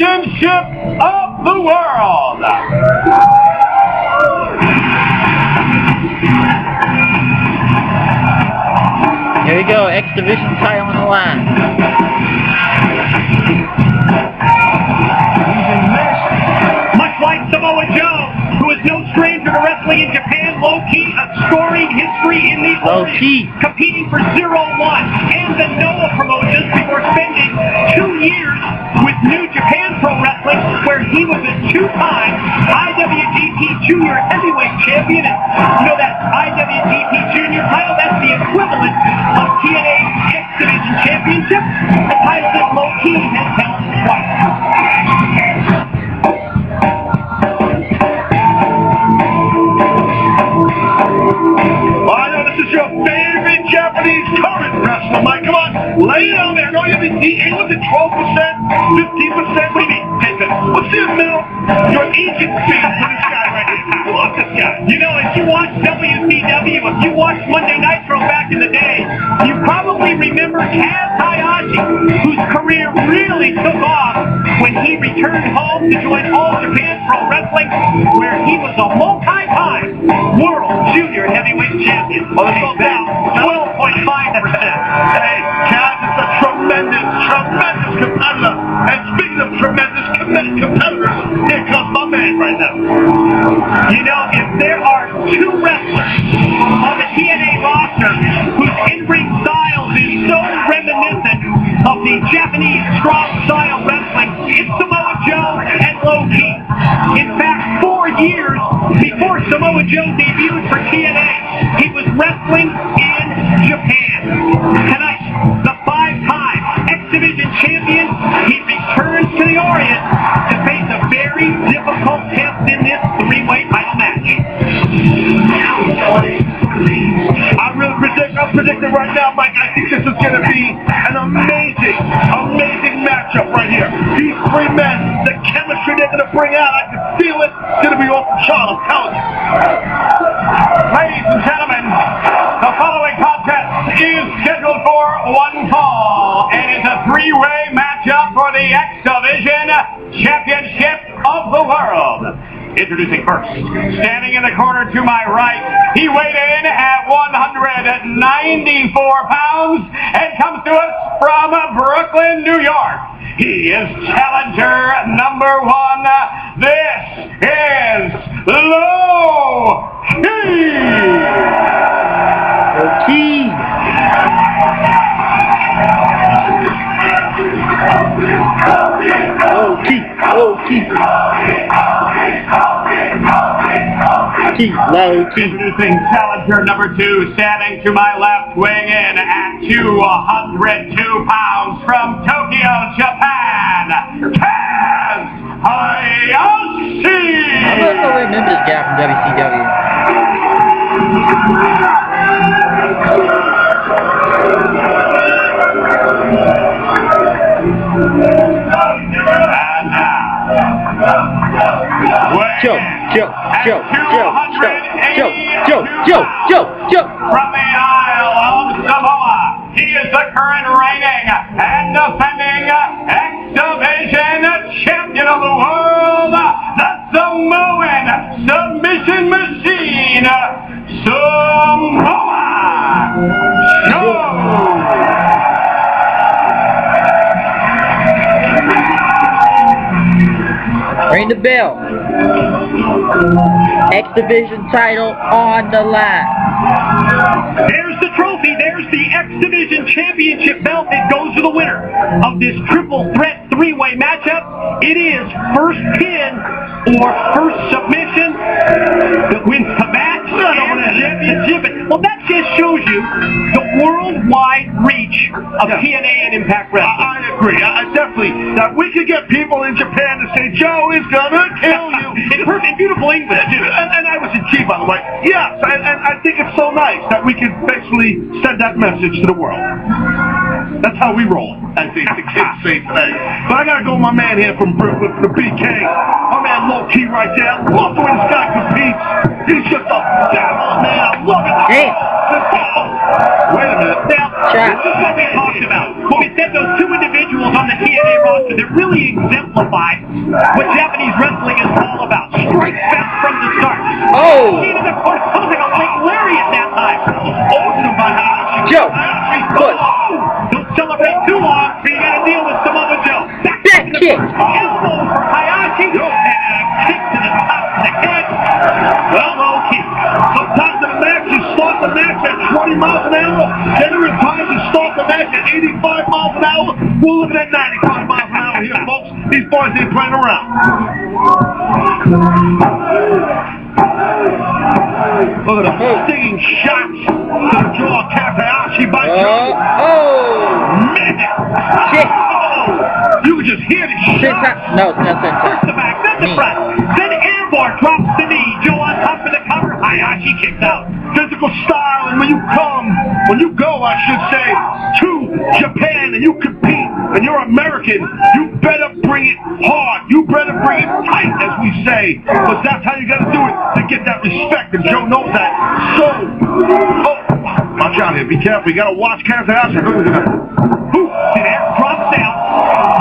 Championship of the World. Here we go, X Division title on the line. Much like Samoa Joe, who is no stranger to wrestling in Japan, low-key, a storied history in the Orient, competing for 0-1 and the Noah promotions before spending 2 years with New Japan Pro Wrestling, where he was a 2-time IWGP Junior Heavyweight Champion. And you know that IWGP Junior title, that's the equivalent of TNA X Division Championship, a title that low-key has held twice. Well, I know this is your favorite Japanese current wrestler, Mike. Come on, lay it on there. I know you have was it 12%, 15%? What do you mean? What's the amount your agent pays for this guy right here? I love this guy. You know, if you watch WCW, if you watched Monday Nitro back in the day, you probably remember Kaz Hayashi, whose career really took off when he returned home to join All Japan Pro Wrestling, where he was a multi-time World Junior Heavyweight Champion. Well, let's go down 12.5%. Hey, Kaz is a tremendous competitor. And speaking of tremendous competitors, here comes my man right now. You know, if there are 2 wrestlers on the TNA roster whose in-ring styles is so reminiscent of the Japanese strong style wrestling, it's Samoa Joe and Low-Ki. In fact, 4 years before Samoa Joe debuted for TNA, he was wrestling in Japan. Tonight, the 5-time X Division champion, he returns to the Orient to face a very difficult test in this 3-way title match. I'm predicting right now, Mike, I think this is going to be an amazing matchup right here. These 3 men, the chemistry they're going to bring out, I can feel it. It's going to be off the chart, I'm telling you. Ladies and gentlemen, the following contest is scheduled for 1 fall. It is a 3-way matchup for the X Division Championship of the World. Introducing first, standing in the corner to my right, he weighed in at 194 pounds and comes to us from Brooklyn, New York. He is challenger number 1. This is Low-Ki. Introducing challenger number 2, standing to my left, weighing in at 202 pounds from Tokyo, Japan, Kaz Hayashi! I don't know remember this guy from WCW. Joe. From the Isle of Samoa, he is the current reigning and defending X Division Champion of the World, the Samoan Submission Machine, Samoa Joe. Ring the bell. X Division title on the line. There's the trophy. There's the X Division Championship belt. It goes to the winner of this triple threat 3-way matchup. It is first pin or first submission that wins the match and the championship. Well, that just shows you the worldwide reach of TNA and Impact Wrestling. I agree. I definitely. That we could get people in Japan to say, Joe is gonna kill you. In perfect, beautiful English. And I was in key, by the way. Yes, and I think it's so nice that we can basically send that message to the world. That's how we roll, as the kids say today. But I gotta go with my man here from Brooklyn, from the BK. My man Low-Ki right there. Love the way this guy competes. He's just a devil, man. I love it. Damn. Wait a minute. Now, this is what we talked about. When we said those 2 individuals individuals on the TNA roster that really exemplify what Japanese wrestling is all about. Strike fest from the start. Oh! Even of course, something like Larry at that time. Awesome by Hayashi. Joe, push. Don't celebrate too long, so you got to deal with Samoa Joe. Back kick. Elbow for Hayashi, and a kick to the top of the head. Well, low-key. Sometimes in the match, you start the match at 20 miles an hour. Then there are times you start the match at 85 miles an hour. We're looking at 95 miles an hour here, folks. These boys ain't playing around. Look at the stinging shots to the jaw. Kaz Hayashi by Joe. Man! Shit. You can just hear the shot. No, it's not First the back, then the front. Then airborne drops the knee. Joe on top for the cover. Hayashi kicks out. Physical style, and when you go, I should say, to Japan and you compete and you're American, you better bring it hard. You better bring it tight, as we say, because that's how you got to do it to get that respect, and Joe knows that. So, watch out here. Be careful. You got to watch Kaz Hayashi. Drops down.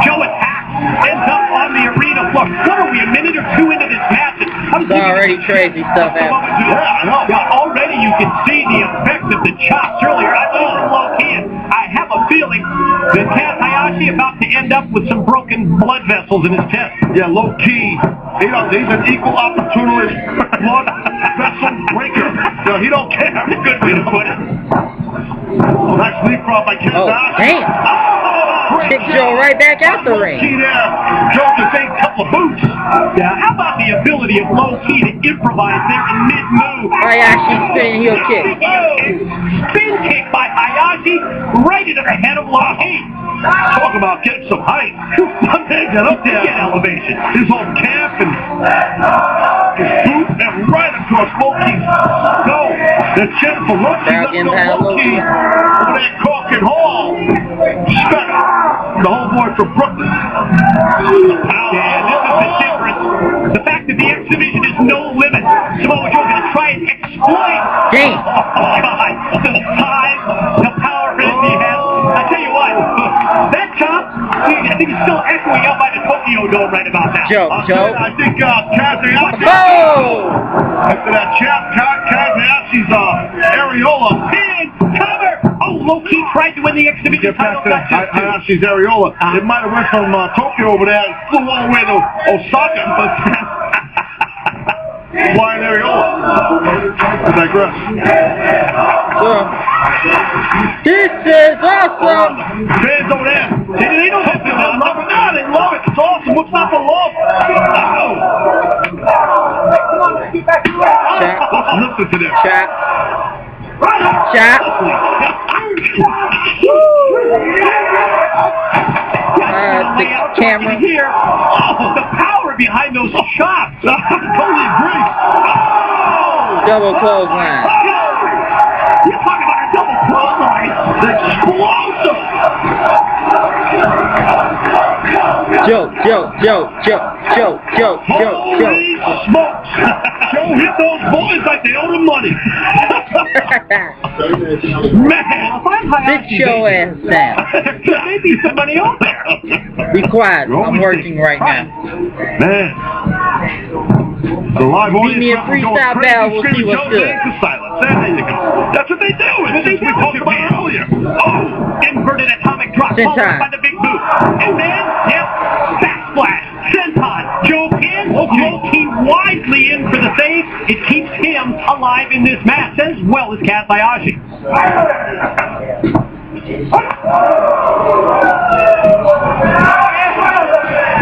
Joe attacks. Ends up on the arena floor. What are we, a minute or two into this match? It's already crazy stuff happening. Yeah, I know. Now, already you can see the effect of the chops earlier. I know from low-key, and I have a feeling that Kaz Hayashi about to end up with some broken blood vessels in his chest. Yeah, low-key. He's an equal opportunist blood vessel breaker. So he don't care. That's a good way to put it. Nice leapfrog by Kaz Hayashi. Damn. Kick Joe right back out the ring. Low-key there. Joe just ate a couple of boots. Yeah, how about the ability of low-key to improvise there in mid-move? Hayashi spinning heel kick. Spin kick by Hayashi right into the head of low-key. Talk about getting some height. One man got up there. Get elevation. His whole calf and his boot and right across low-key's skull. The chin for low-key. Let's go low-key over there Corkin Hall. Respect the whole boy from Brooklyn. Yeah, this is the difference. The fact that the X Division is no limit. Samoa Joe going to try and exploit. Damn. Oh, God. The size, the power in the head. I tell you what, that chop, I think it's still echoing out by the Tokyo Dome right about now. Joe. I think Kaz Hayashi. After that chop, Kaz Hayashi's areola. Big cover. Oh, low-key tried to win the X Division title. Hayashi's areola. It might have went from Tokyo over there and flew all the way to Osaka, but flying areola. I digress. This is awesome. Fans over there. They don't have to love it. No, they love it. It's awesome. What's not to love? Listen to this. Chop. The camera. Here. Oh, the power behind those shots. Totally agree. Double clothesline. You're talking about a double clothesline. Explosive. Joe. Holy smokes. Joe hit those boys like they owe him money. Man. Sit your ass down. There may be somebody out there. Be quiet. I'm working right now. Man. The live audience. Give me a freestyle battle. We'll see what's good. There you go. That's what they do. It's just we talked about earlier. Oh, inverted atomic drop followed by the big boot. And then, backsplash. Senton. Joe pin. Low-key wisely in for the save. It keeps him alive in this match as well as Kaz Hayashi.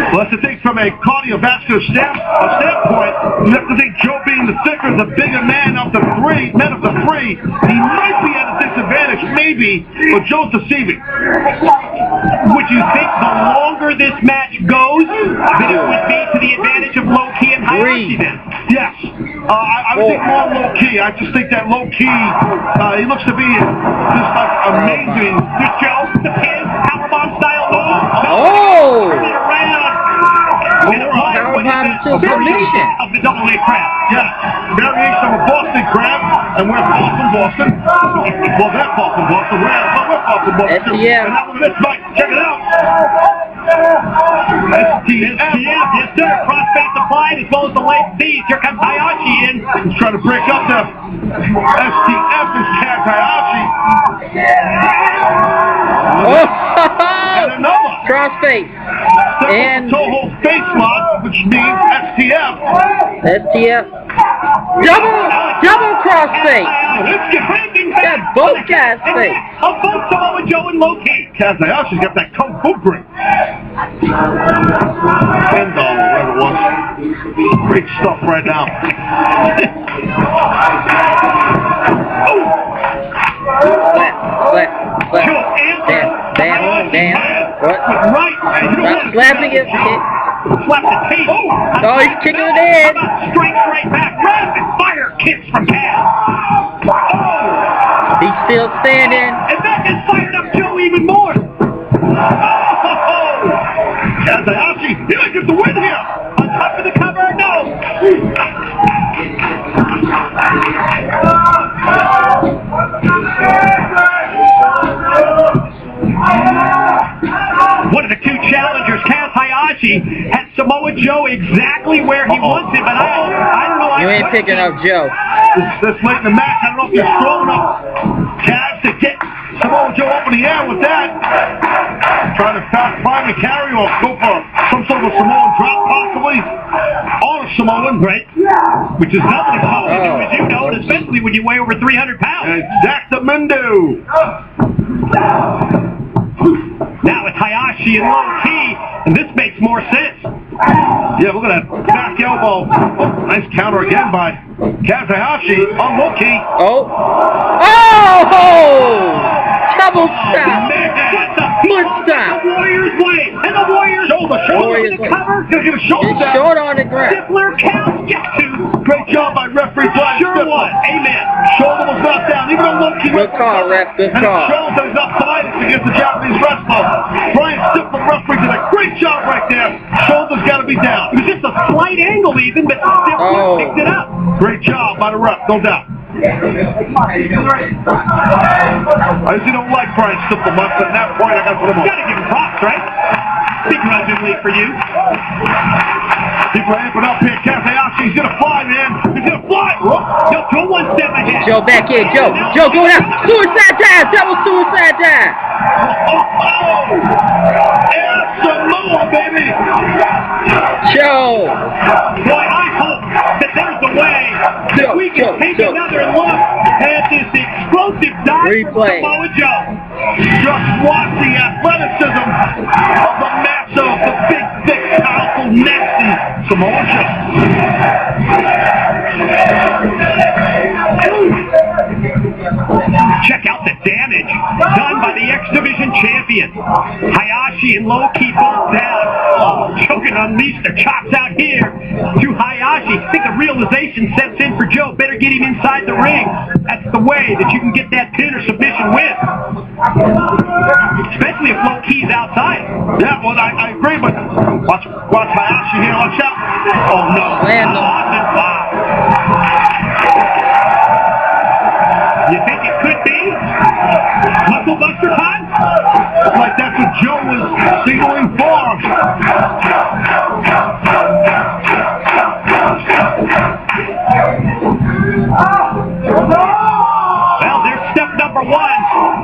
Well, that's the thing from a cardiovascular standpoint. You have to think Joe being the thicker, the bigger men of the three, he might be at a disadvantage, maybe, but Joe's deceiving. Would you think the longer this match goes, that it would be to the advantage of low-key and Hayashi then? Yes. I would think more low-key. I just think that low-key, he looks to be just like amazing. There's Joe, the pin, powerbomb style move. Oh! Turn it around. And a variation to submission. of the double leg crab. Yes, variation of a Boston crab, and we're far from Boston. Well, they're far from Boston, but we're far from Boston. STF. And now look at this, Mike. Check it out. STF. Yes, sir. Crossface applied as well as the leg seized. Here comes Hayashi in. He's trying to break up the STF is Kaz Hayashi. And another. Crossface. And Toho face lock, which means STF. STF. Double crossface. Got both guys' face. Of both Samoa Joe and Low-Ki. Kaz Hayashi's got that kung fu grip. $10, whatever it was. Great stuff right now. Slap. Damn. What? Right. Not slapping it. Slap the tape. Oh, he's kicking it in. Strikes right back. Rapid fire kicks from Kaz. He's still standing. And that has fired up Joe even more. Kaz Hayashi, he might get the win here. On top of the cover, no. One of the two challengers, Kaz Hayashi, has Samoa Joe exactly where he wants him, but I don't know. You ain't picking up Joe. This late in the match, I don't know if you're strong enough, Kaz, to get Samoa Joe up in the air with that. Trying to find the carry or go for some sort of a Samoan drop, possibly. On a Samoan, right? Which is nothing Samoan do, as you know, and especially when you weigh over 300 pounds. Exactamundo. Now it's Hayashi and Low-Ki, and this makes more sense. Yeah, look at that back elbow. Oh, nice counter again by Kaz Hayashi on Low-Ki. Oh! Double stop! Foot stop! The Warriors way, and the Warriors Shoulder. the cover. Gonna get a shoulder It's down. short on the ground. Stifler count, get two. Great job by referee Brian Sure Stifler. was. Amen. Shoulder was not down, even though Low-Ki Good call, ref. Good and it call. shows that he's upside against the Japanese wrestler. Brian Stifler, referee, did a great job right there. Shoulders got to be down. It was just a slight angle even, but Stifler picked it up. Great job by the ref, no doubt. I usually don't like Brian Stifler much, but at that point I got to put him on. You gotta give him props, right? Begrudgingly for you. People are amping up here. Kaz Hayashi, he's gonna fly, man. He's gonna fly. Yo, go one step ahead. Joe back in. Joe going out. Suicide dive. Double suicide dive. And Samoa, baby. Joe. Boy, I hope that there's a way that we can take another look at this explosive dive Replay. from Samoa Joe. Just watch the athleticism of the massive, the big, thick, powerful, nasty Samoa Joe. Check out the damage done by the X Division champion. Hayashi and Low-Ki both down. Oh, Joe can unleash the chops out here to Hayashi. I think the realization sets in for Joe. Better get him inside the ring. That's the way that you can get that pin or submission win. Especially if Low-Ki's outside. Yeah, well, I agree, but watch Hayashi here. Watch out. Oh, no. You think it could be Muscle Buster time? Looks like that's what Joe was signaling for. Well, there's step number one.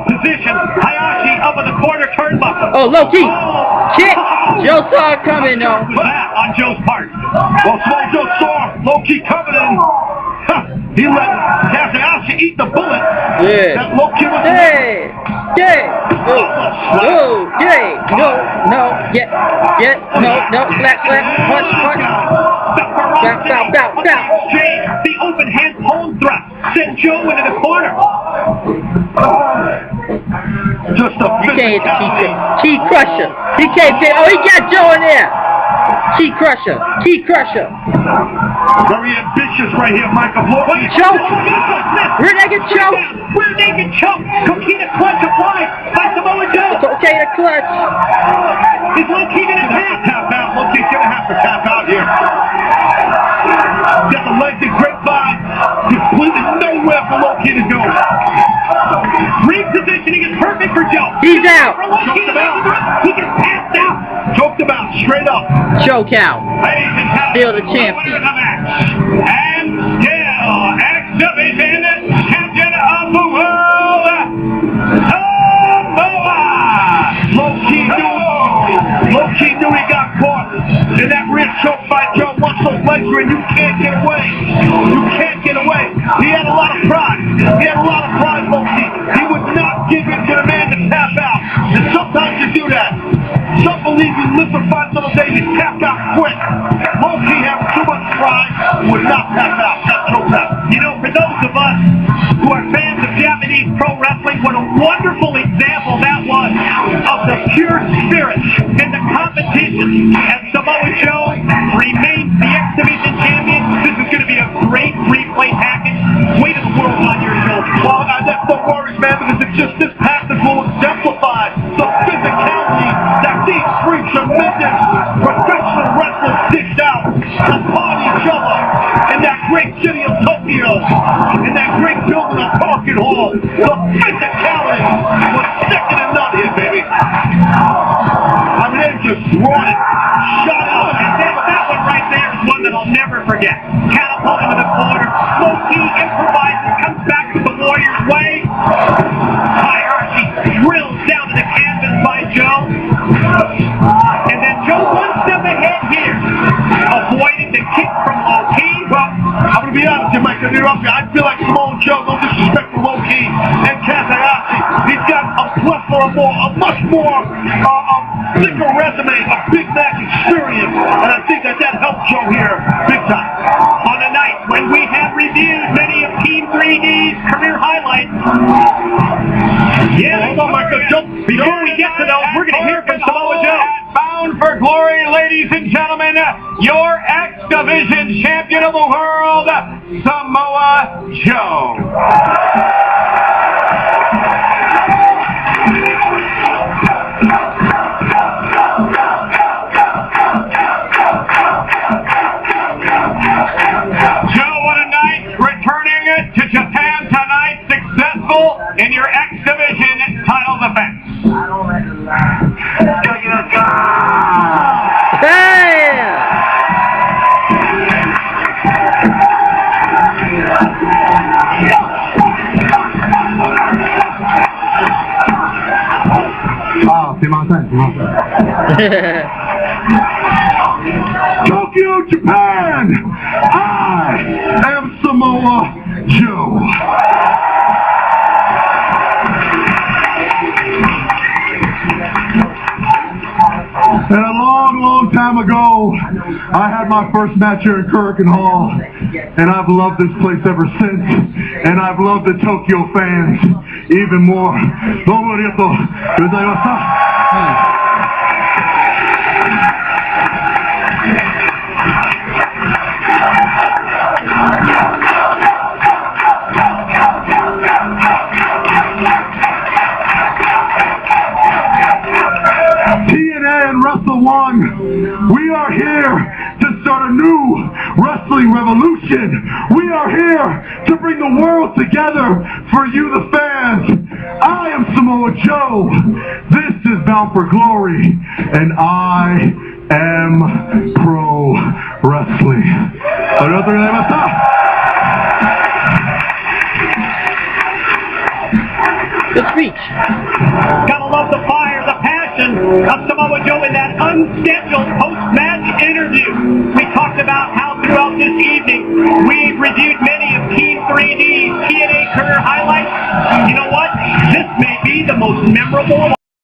Position. Hayashi up in the corner turnbuckle. Oh, Low-Ki. Kick. Joe saw it coming, though. Was that on Joe's part? Well, Samoa Joe saw Low-Ki coming in. He let Kaz Hayashi eat the bullet. Yeah. That Low-Ki was No, slap, punch. Bow. The open hand palm thrust sent Joe into the corner. just a Key crusher. He can't say, oh, he got Joe in there. Key crusher. Very ambitious right here, Michael. Low-Ki. Choke. Rear naked choke. Coquina clutch applied by Samoa Joe. It's okay to clutch. Is Low-Ki gonna tap out? Low-Ki's gonna have to tap out here. Choke out. Ladies and gentlemen, Still the winner of champion. the match, and still X-Division champion of the world, Samoa! Low-key knew he got caught in that rear choke by Joe. Once those legs were in, you can't get away. You can't get away. He had a lot of pride. Low-key. He would not give in to the man to tap out. And sometimes you do that. Some believe you live for 5 little days, you tap out quick. Low-key having too much pride would not tap out. Got choked out. You know, for those of us who are fans of Japanese pro wrestling, what a wonderful example that was of the pure spirit and the competition. As Samoa Joe remains the X-Division champion, this is going to be a great replay package. Weight of the world on your shoulders. Well, that's no worries, man, because it's just this package will exemplify the physicality that these three tremendous professional wrestlers dished out upon each other in that great city of Tokyo, in that great building of Parking Hall. The physicality was second to none here, baby. I mean, they just brought it. Shut up. And that one right there is one that I'll never forget. Catapult into the corner. Low-key improvises, comes back to the Warrior's way. Hayashi drills down to the canvas by Joe. And then Joe one step ahead here, avoiding the kick from Low-key. Well, I'm going to be honest with you, Mike, to interrupt you. I feel like Samoa Joe, no disrespect for Low-key and Kaz Hayashi. He's got a plethora more, a much more thicker resume, a big match experience, and I think that helped Joe here big time. On a night when we have reviewed many of Team 3D's career highlights. Yeah, hold on, Michael. Before we get to those, we're going to hear from Samoa Joe. Bound for glory, ladies and gentlemen, your X-Division champion of the world, Samoa Joe. To Japan tonight, successful in your X-Division title defense. Tokyo, Japan! I am Samoa Joe. And a long time ago, I had my first match here in Kurikan Hall, and I've loved this place ever since, and I've loved the Tokyo fans even more. Domo arigatou gozaimashita. TNA and Wrestle One, we are here to start a new wrestling revolution. We are here to bring the world together for you, the fans. I am Samoa Joe. This is Bound for Glory, and I am pro wrestling. Good speech. Gotta love the fire, the passion of Samoa Joe in that unscheduled post-match interview. We talked about how throughout this evening we've reviewed many of Team 3D's TNA career highlights. You know what? This may be the most memorable of all.